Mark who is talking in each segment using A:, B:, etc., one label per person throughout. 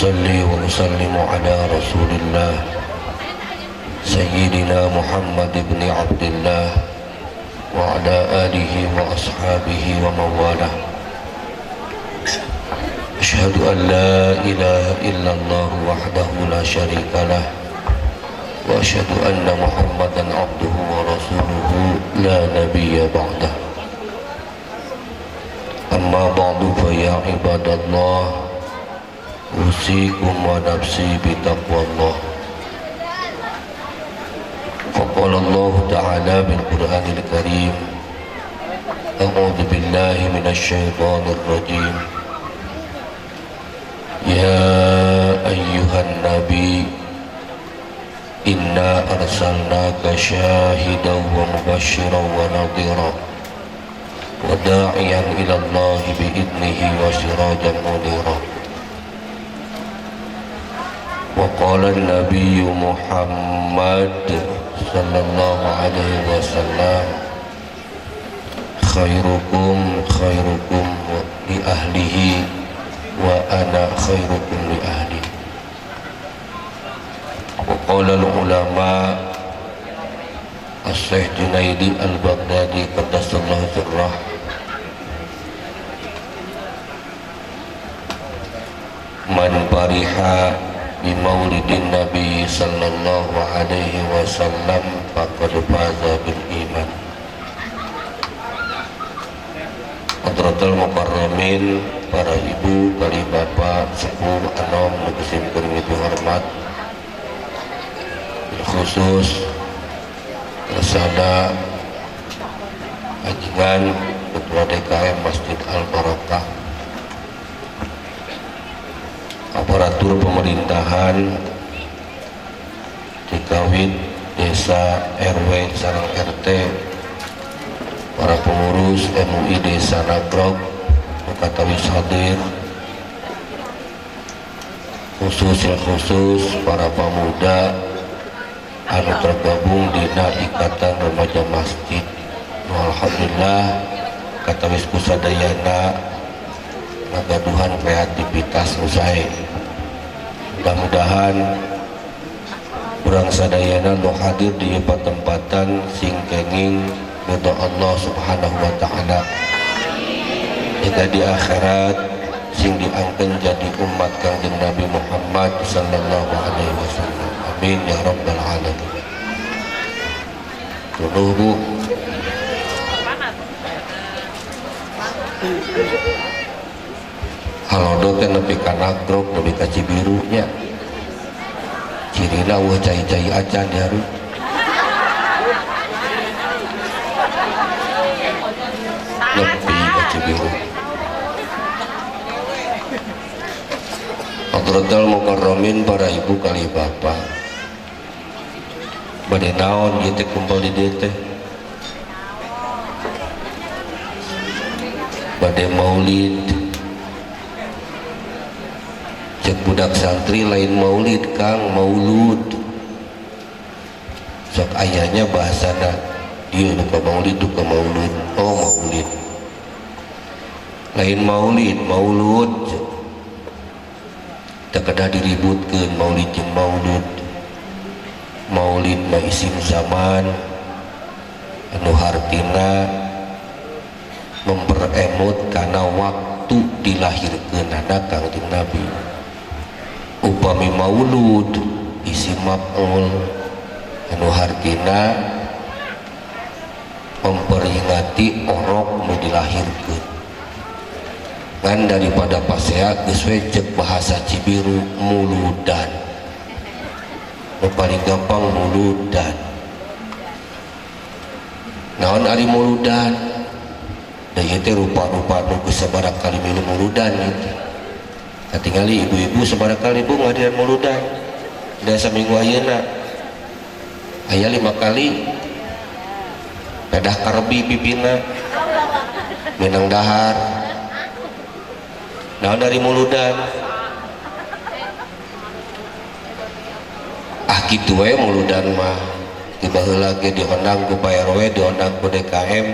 A: أصلي وأسلم على رسول الله سيدنا محمد بن عبد الله وعلى آله وأصحابه ومن والاه. أشهد أن لا إله إلا الله وحده لا شريك له وأشهد أن محمدا عبده ورسوله لا نبي بعده. أما بعد فيا عباد الله أوصيكم ونفسي بتقوى الله. فقال الله تعالى بالقرآن الكريم: أعوذ بالله من الشيطان الرجيم. يا أيها النبي إنا أرسلناك شاهدا ومبشرا ونذيرا وداعيا إلى الله بإذنه وسراجا منيرا. وقال النبي محمد صلى الله عليه وسلم: خيركم خيركم لأهله وأنا خيركم لأهلي. وقال العلماء الشيخ جنيدي البغدادي قدس الله سره: man bariha bimaulidin Nabi sallallahu alaihi wasallam faqad faza bil iman. Hadratul mukarramin, para ibu, kali bapak, sepuh, anom, nukesim kurang itu hormat, khusus Rasada Ajian Ketua DKM Masjid Al-Barakah, aparatur pemerintahan Cikawid, desa, RW, sareng RT, para pengurus MUI Desa Nagrog, Mukatawi hadir, khusus para pemuda anu tergabung di Ikatan Remaja Masjid. Alhamdulillah katawis kusadayana ngagaduhan kreativitas usai. Mudah-mudahan urang sadayana nu hadir di tempatan sing kenging ridho Allah Subhanahu wa taala. Jika di akhirat sing diangkeun jadi umat Kangjeng Nabi Muhammad sallallahu alaihi wasallam. Amin ya rabbal alamin. Tuluh Bu. Halodo teh nepi ka Nagrog, nepi ka Cibiru nya. Cirina weuh cai-cai acan di hareup. Nepi ka Cibiru. Hadratul mukarramin, para ibu kali bapak, bade naon ieu teh kumpul di dieu teh? Bade maulid. Cek budak santri lain maulid Kang, maulud. Sok ayahnya bahasana ieu nu ka maulid nu ka maulud. Oh maulid. Lain maulid, maulud. Tak kedah diributkeun maulid jeung maulud. Maulid mah isim zaman anu hartina memperemut karena waktu dilahirkeunana Kangjeng Nabi. Upami maulud isim maf'ul anu hartina memperingati orok nu dilahirkeun. Kan daripada pasea geus we cek bahasa Cibiru muludan. Nu paling gampang muludan. Naon ari muludan? Da ieu teh rupa-rupa nu geus sabaraha kali milu muludan gitu. Katingali ibu-ibu sabaraha kali Bu ngadiran muludan. Da saminggu ayeuna aya 5 kali. Pedah karbi pipina. Minang dahar. Naon dari muludan? Kitu we muludan mah tiba heula ge diundang ku Pak RW, diundang ku DKM,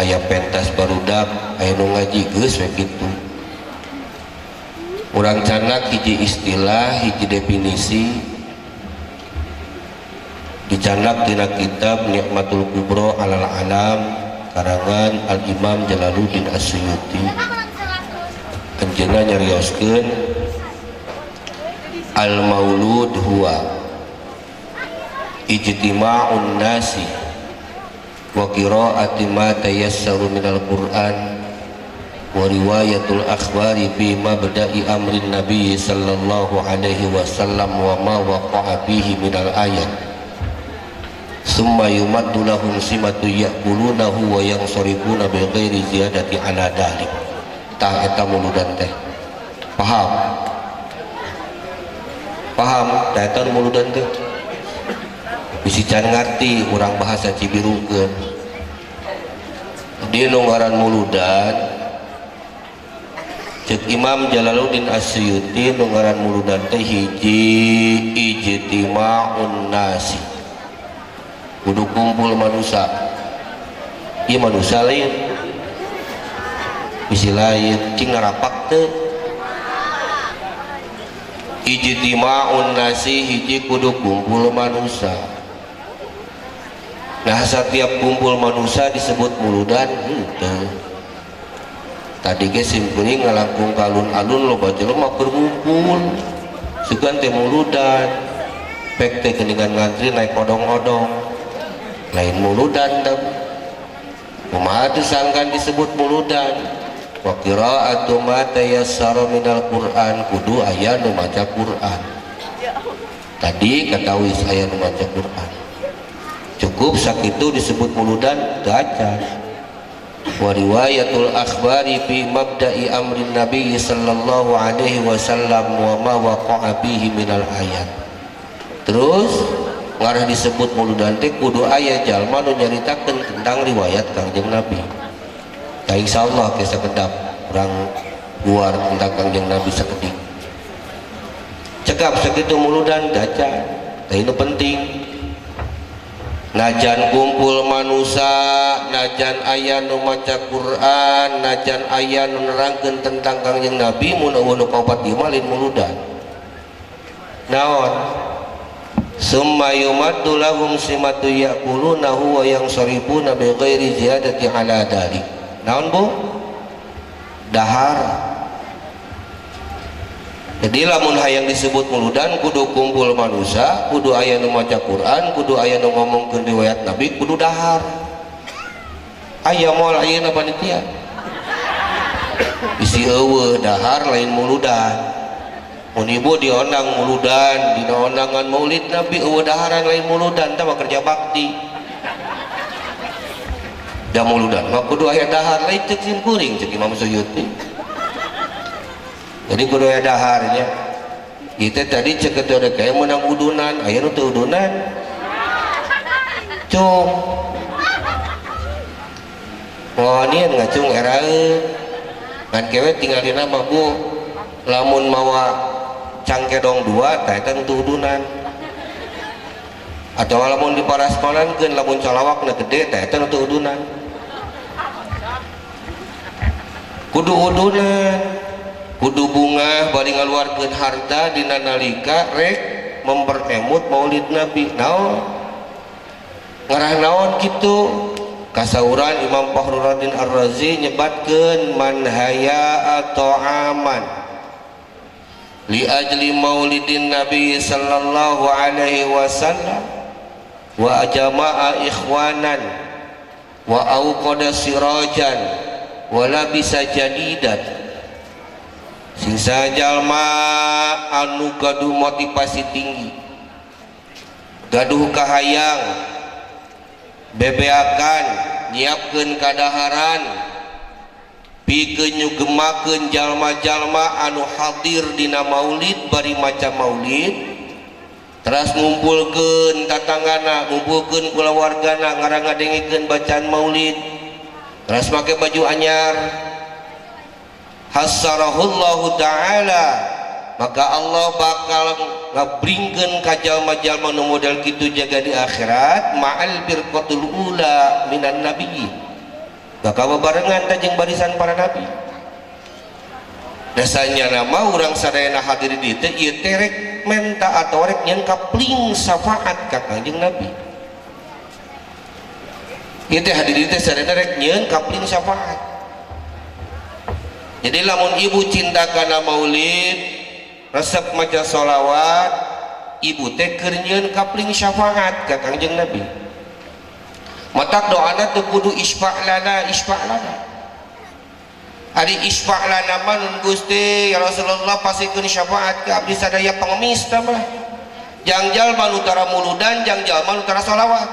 A: aya pentas barudak, aya nu ngaji geus we kitu. urang canak hiji istilah hiji definisi dicanak dina kitab Ni'matul Kubro Alal Alam karangan Al-Imam Jalaluddin As-Suyuti. Anjeunna nyarioskeun al-maulud huwa ijtima'un nasi wa qira'ati ma tayassaru minal Qur'an wa riwayatul akhbari fi mabda'i amrin nabiy sallallahu alaihi wasallam wa ma waqa'a fihi minal ayat summa yumaddu lahum simatu ya'kulunahu wa yansarifuna bi ghairi ziyadati ala dalik. Tah eta muludan teh paham tah eta muludan teh bisi can ngarti urang bahasa Cibirungkeun di nu ngaran muludan ceuk Imam Jalaluddin As-Suyuti nu ngaran muludan teh hiji ijtima'un nasi kudu kumpul manusia. Ieu manusia lain bisi lain cing ngarapak teu. Ijtima'un nasi hiji kudu kumpul manusia. Nah setiap kumpul manusia disebut muludan henteu. Tadi ge simkuring ngalangkung ka alun-alun loba jelema berkumpul sugan teh muludan pek teh geuningan ngantri naik odong-odong lain muludan dam. Kumaha teu sangkan disebut muludan? Wa qira'atu ma tayassara minal Qur'an kudu aya nu maca Qur'an. Tadi katawi saya nu maca Qur'an. Cukup sakitu disebut muludan teu acan. Wa riwayatul akhbari fi mabda'i amrin nabiy sallallahu alaihi wasallam wa ma waqa'a fihi minal ayat. Terus ngarah disebut muludan teh kudu aya jalma nu nyaritakeun tentang riwayat Kangjeng Nabi. Tah insyaallah ke sakedap urang luar tentang Kangjeng Nabi sakedik. Cekap sakitu muludan daca. Tah itu penting. Najan kumpul manusia, najan aya nu maca Quran, najan aya nu nerangkeun tentang Kangjeng Nabi mun eueuh nu kaopat ieu mah lain muludan. Naon? Summa yumaddu lahum simatu ya'kulunahu wa yansarifuna bi ghairi ziyadati ala dalik. Naon Bu? Dahar. Jadi lamun hayang disebut muludan kudu kumpul manusia, kudu aya nu maca Quran, kudu aya nu ngomongkeun riwayat Nabi, kudu dahar. Aya moal ayeuna panitia. Isi eueuh dahar lain muludan. Mun ibu diondang muludan, dina ondangan maulid Nabi eueuh daharan lain muludan tah mah kerja bakti. Da muludan mah kudu aya dahar lain ceuk simkuring ceuk Imam Suyuti. Jadi kudu aya daharnya. Kita tadi ceuk teu ada kae meunang udunan, aya nu teu udunan. Cung. Moalieun ngacung eraeun. Ngan kewe tinggal dina mah Bu. Lamun mawa cangkedong dua tah eta nu udunan. Atau lamun diparaspanankeun lamun calawakna gede tah eta nu udunan. Kudu udunan, kudu bunga bari ngaluarkeun harta dina nalika rek memperemut maulid Nabi. Naon? Ngarah naon kitu? Kasauran Imam Fakhruddin Ar-Razi nyebatkeun man haya atau aman li ajli maulidin Nabi sallallahu alaihi wasallam wa jama'a ikhwanan wa auqada sirajan wa labisa jadidan. Sing sajalma anu gaduh motivasi tinggi, gaduh kahayang, bebeakan, nyiapkeun kadaharan, pikeun nyugemakeun jalma-jalma anu hadir dina maulid bari maca maulid, teras ngumpulkeun tatanggana, ngumpulkeun kulawargana ngarang ngadengikeun bacaan maulid, teras make baju anyar, hassarahullahu ta'ala, maka Allah bakal ngabringkeun ka jalma-jalma nu model kitu jaga di akhirat ma'al birqatul ula minan nabiyyin, bakal bebarengan tajeng barisan para nabi. dasarnya nama orang sadayana hadir di teh ieu teh rek menta atau rek nyen kapling syafaat ka Kangjeng Nabi. Ieu teh hadir di teh sadayana rek nyen kapling syafaat. Jadi lamun ibu cinta kana maulid, resep maca sholawat, ibu teh keur nyieun kapling syafaat ka Kangjeng Nabi. Matak doana teu kudu isfa'lana. Ari isfa'lana mah nun Gusti ya Rasulullah pasikeun syafaat ka abdi sadaya pengemis tah mah. Jangjal mah utara muludan, jangjal mah utara sholawat.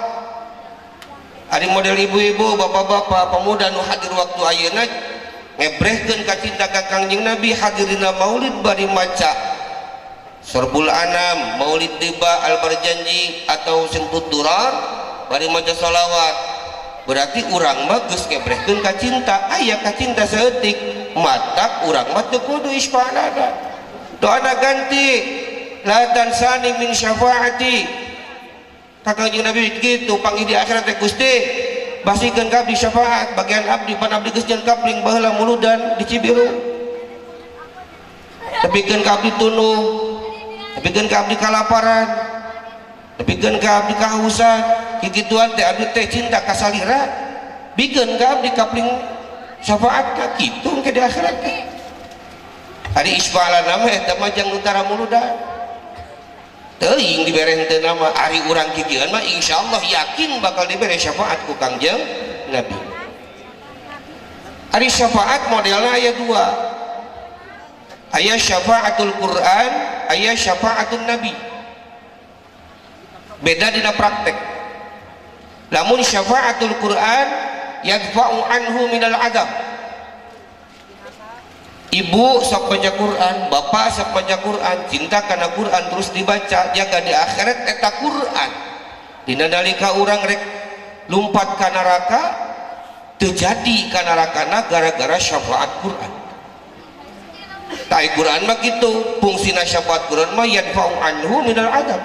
A: Ari model ibu-ibu, bapak-bapak, pemuda nu hadir waktu ayeuna ngebrehkeun ka cinta ka Kangjeng Nabi hadirina maulid bari maca Sorbul Anam, Maulid Tiba, Al-Barjanji atau Sentut Durar bari maca sholawat. Berarti urang mah geus ngebrehkeun ka cinta, aya ka cinta saeutik, matak urang mah teu kudu isfa'lana. Doana ganti la tansani min syafaati. Ka Kangjeng Nabi kitu panggih di akhirat teh Gusti basikeun ka abdi syafaat bagian abdi pan abdi geus nyen kapling baheula muludan di Cibiru. Tepikeun ka abdi tunuh, tepikeun ka abdi kalaparan, tepikeun ka abdi kahausan, kikituan teh abdi teh cinta ka salira, bikeun ka abdi kapling syafaat ka kitu engke di akhirat teh. Ari isfa'lana mah eta mah jang utara muludan. Teuing dibere henteu nama ari urang kikieuan mah insyaallah yakin bakal dibere syafaat ku Kangjeng Nabi. Ari syafaat modelna aya dua. Aya syafaatul Quran, aya syafaatun Nabi. Beda dina praktek. Lamun syafaatul Quran yadfa'u anhu minal adab. Ibu sok baca Quran, bapak sok baca Quran, cinta karena Quran terus dibaca, jaga di akhirat eta Quran. Dina nalika urang rek lumpat ka neraka, terjadi ka nerakana gara-gara syafaat Quran. Tai Quran mah kitu, fungsina syafaat Quran mah yadfa'u anhu minal adab.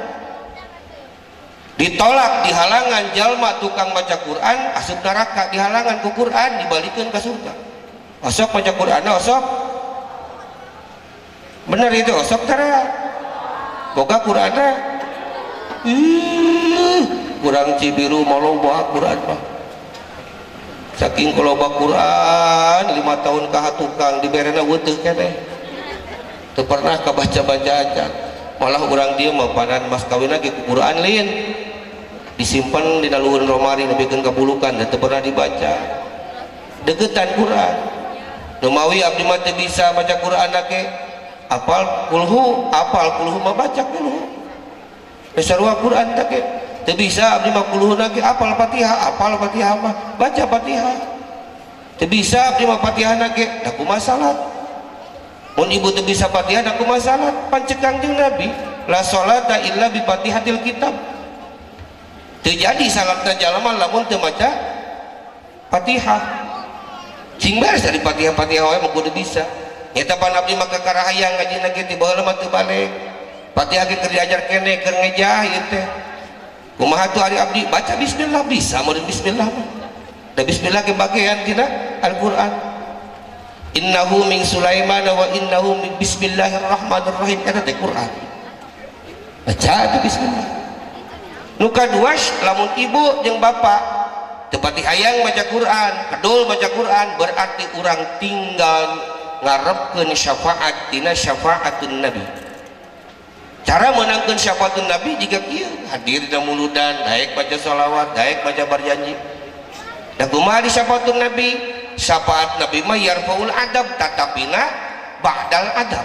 A: Ditolak, dihalangan jalma tukang baca Quran, asup neraka, dihalangan ku Quran, dibalikeun ka surga. Osok baca Quran, osok bener itu osok tara boga Qur'ana kurang Cibiru mau loba Qur'an mah saking loba Qur'an 5 tahun kaha tukang diberena weuteuh keneh teu pernah kabaca-baca aja malah urang dieu mah panan mas kawin lagi ku Qur'an lain disimpen di luhur lemari nepikeun ka bulukan teu pernah dibaca deketan Qur'an nu mawi abdi mah teu bisa baca Qur'an ke apal kulhu mah baca kulhu sarua Quran tak teu bisa abdi mah kulhu nake apal Fatihah mah baca Fatihah teu bisa abdi mah Fatihah nake da kumaha salat mun ibu teu bisa Fatihah da kumaha salat pancek Kangjeng Nabi la sholata illa bi Fatihatil kitab teu jadi salatna jalma lamun teu maca Fatihah cing beres dari Fatihah wae mah kudu bisa. Eta pan abdi mah kakarahayang ngaji na kitu baheula mah teu balik. Fatihah ge keur diajar keneh keur ngejah ieu teh. Kumaha tuh ari abdi baca bismillah bisa meureun bismillah mah. Da bismillah ge bagian tina Al-Qur'an. Innahu min Sulaiman wa innahu min bismillahirrahmanirrahim eta teh Qur'an. Baca tuh bismillah. Nu kadua lamun ibu jeung bapak teu pati hayang baca Qur'an, kedul baca Qur'an berarti urang tinggal ngarepkeun syafaat dina syafaatun Nabi. Cara menangkeun syafaatun Nabi jika kieu hadir dina muludan, daek baca sholawat, daek baca berjanji. Da kumaha di syafaatun Nabi? Syafaat Nabi mah yarfaul adab tatapina ba'dal adab.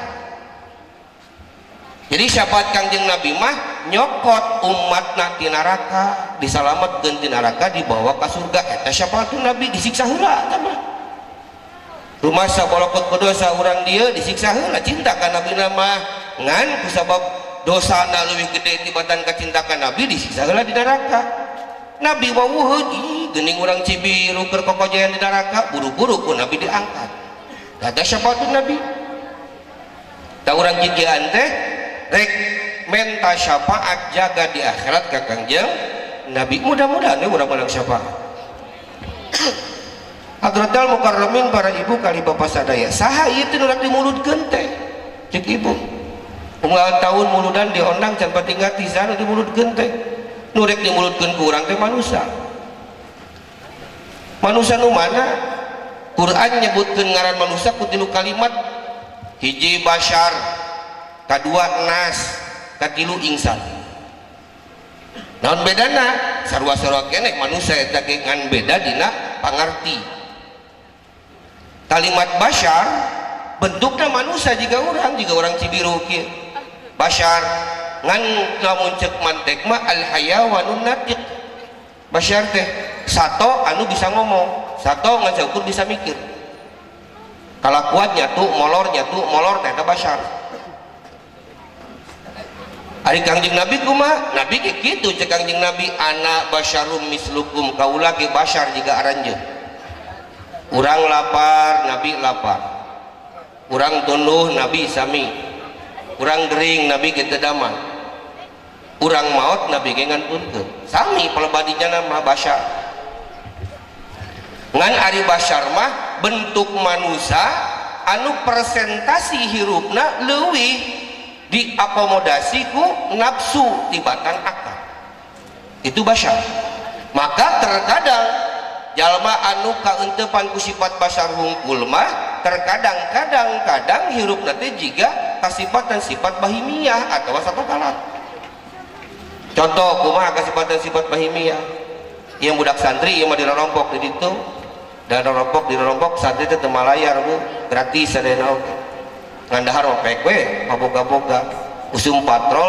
A: Jadi syafaat Kangjeng Nabi mah nyokot umatna ti neraka, disalametkeun ti neraka dibawa ka surga. Eta syafaatun Nabi disiksa heula eta mah. Rumah sabolokot berdosa orang dia disiksa heula cinta ka Nabi mah ngan kusabab dosana leuwih gede tibatan kacinta ka Nabi disiksa heula di neraka. Nabi wawuheun geuning urang Cibiru keur kokojayan di neraka buru-buru ku Nabi diangkat. Ada syafaatun Nabi. Da urang jigian teh rek menta syafaat jaga di akhirat ka Kangjeng Nabi. Mudah-mudahan urang menang syafaat. Hadratal Mukarramin para ibu kali bapak sadaya saha ieu teh nu rek dimuludkeun teh cek ibu unggal tahun muludan diondang can patinggal tisan nu dimuludkeun teh nu rek dimuludkeun ku urang teh manusia nu mana Quran nyebutkeun ngaran manusia ku tilu kalimat hiji Bashar kadua Nas katilu Insan naon bedana sarua-sarua keneh manusia eta ge ngan beda dina pangarti kalimat Bashar bentuknya manusia jika orang Cibiru kieu Bashar ngan lamun cek mantek mah al hayawanun natiq Bashar teh sato anu bisa ngomong sato ngan saukur bisa mikir kalakuan nyatu molor teh Bashar ari Kangjeng Nabi kumaha Nabi kayak gitu cek Kangjeng Nabi ana basyarum mislukum kaula ge Bashar jiga aranjeun urang lapar Nabi lapar urang tunduh Nabi sami urang gering Nabi kita damai urang maut Nabi ge ngantunkeun sami palebadinya nama Bashar ngan ari Bashar mah bentuk manusia anu presentasi hirupna leuwih diakomodasi ku nafsu tibatan akal itu Bashar maka terkadang jalma anu kaentepan ku sifat Bashar hungkul mah terkadang hirup nanti jiga kasifatan sifat bahimiyah atau satu kalat contoh kumaha kasifatan sifat bahimiyah yang budak santri yang mah dirompok di ditu dan dirompok santri teh teu malayar bu gratis sadayana oge ngandahar opek we paboga-boga usum patrol